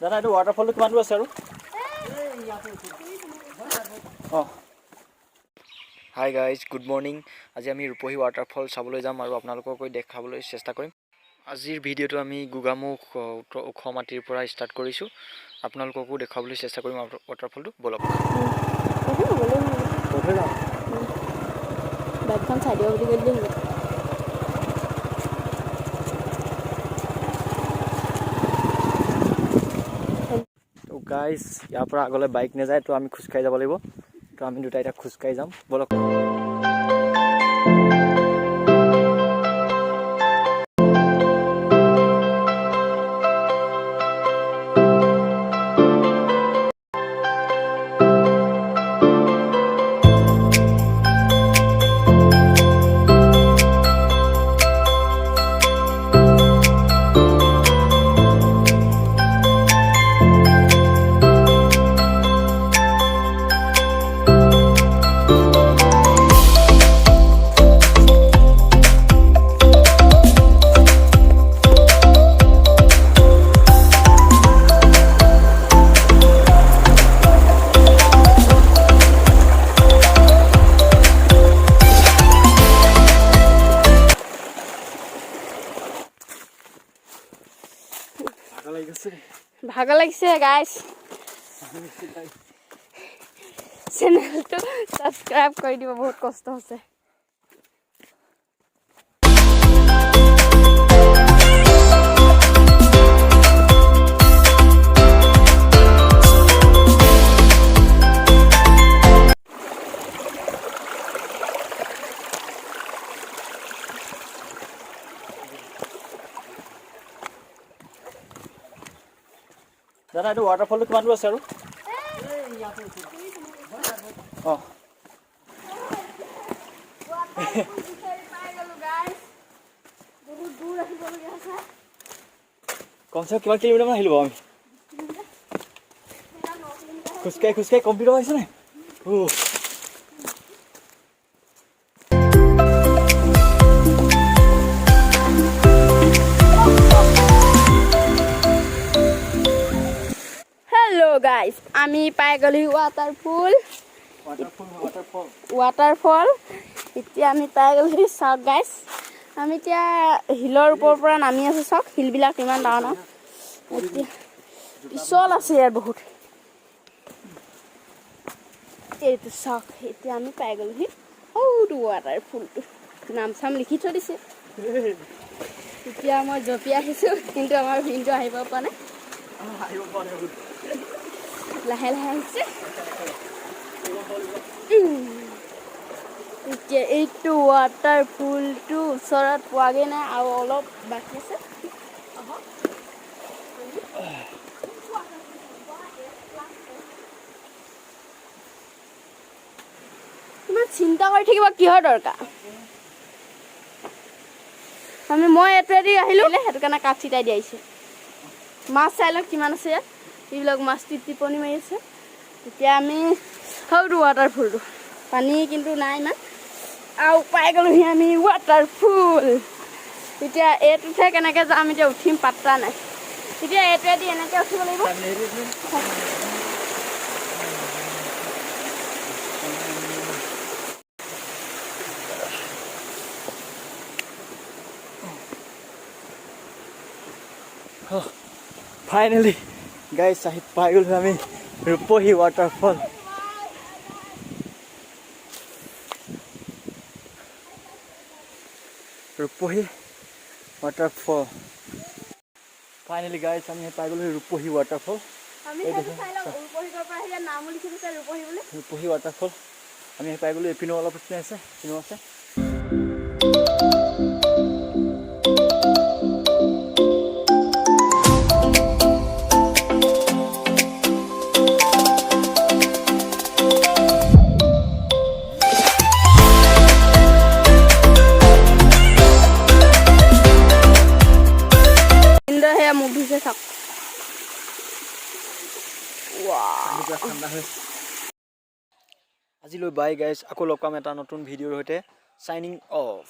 দাদা এইটো ৱাটাৰফলটো কিমান দূৰ আছে আৰু হাই গাইজ গুড মৰ্নিং আজি আমি ৰূপহী ৱাটাৰফল চাবলৈ যাম আৰু আপোনালোকক দেখাবলৈ চেষ্টা কৰিম আজিৰ ভিডিঅ'টো আমি গুগামুখ ওখ মাটিৰ পৰা ষ্টাৰ্ট কৰিছোঁ আপোনালোককো দেখাবলৈ চেষ্টা কৰিম ৱাটাৰফলটো বলক বাইকখন চাই দিব বুলি ক'লে তো গাইজ ইয়াৰ পৰা আগলৈ বাইক নাযায় তো আমি খোজকাঢ়ি যাব লাগিব তো আমি দুটা এতিয়া খোজকাঢ়ি যাম বলক ভাগৰ লাগিছে গাইজ চেনেলটো সাবস্ক্ৰাইব কৰি দিব বহুত কষ্ট হৈছে দাদা এইটো ৱাটাৰফলটো কিমান দূৰ আছে আৰু কমচে কম কিমান কিলোমিটাৰমান আহিলোঁ আমি খোজকাঢ়ি কমপ্লিট হৈছে নাই গাইজ আমি পাই গ'লো ৱাটাৰফল এতিয়া আমি পাই গ'লো চাওক গাইজ আমি এতিয়া হিলৰ ওপৰৰ পৰা নামি আছো চাওক হিলবিলাক ইমান ডাঙৰ এতিয়া পিছল আছে ইয়াৰ বহুত এইটো চাওক এতিয়া আমি পাই গ'লোহি সৌটো ৱাটাৰফলটো নাম চাম লিখি থৈ দিছে এতিয়া মই জঁপি আহিছোঁ কিন্তু আমাৰ ভিনটো আহিব পৰা নাই লাহে লাহে আহিছে এতিয়া এইটো ৱাটাৰফলটো ওচৰত পোৱাগৈ নাই আৰু অলপ বাকী আছে ইমান চিন্তা কৰি থাকিব কিহৰ দৰকাৰ মই এইটোৱেদি আহিলোঁ সেইটো কাৰণে কাঠ চিটাই দি আহিছে মাছ চাই লওক কিমান আছে ইয়াত এইবিলাক মাছ টিপনি মাৰি আছে এতিয়া আমি সৌটো ৱাটাৰফলটো পানী কিন্তু নাই ইমান আৰু পাই গ'লোহি আমি ৱাটাৰফল এতিয়া এইটোতহে কেনেকৈ যাম এতিয়া উঠিম পাত্তা নাই এতিয়া এইটোৱেদি এনেকৈ উঠিব লাগিব ফাইনেলি গাইজ আহি পাই গ'লো আমি ৰূপহী ৱাটাৰফল ফাইনেলি গাইজ আমি পাই গ'লো ৰূপহী ৱাটাৰফল ৰূপহী ৱাটাৰফল আমি পাই গ'লো এপিনো অলপ আছে এপিনো আছে আজিলৈ বাই গাইজ আকৌ লগ পাম এটা নতুন ভিডিঅ'ৰ সৈতে সাইনিং অফ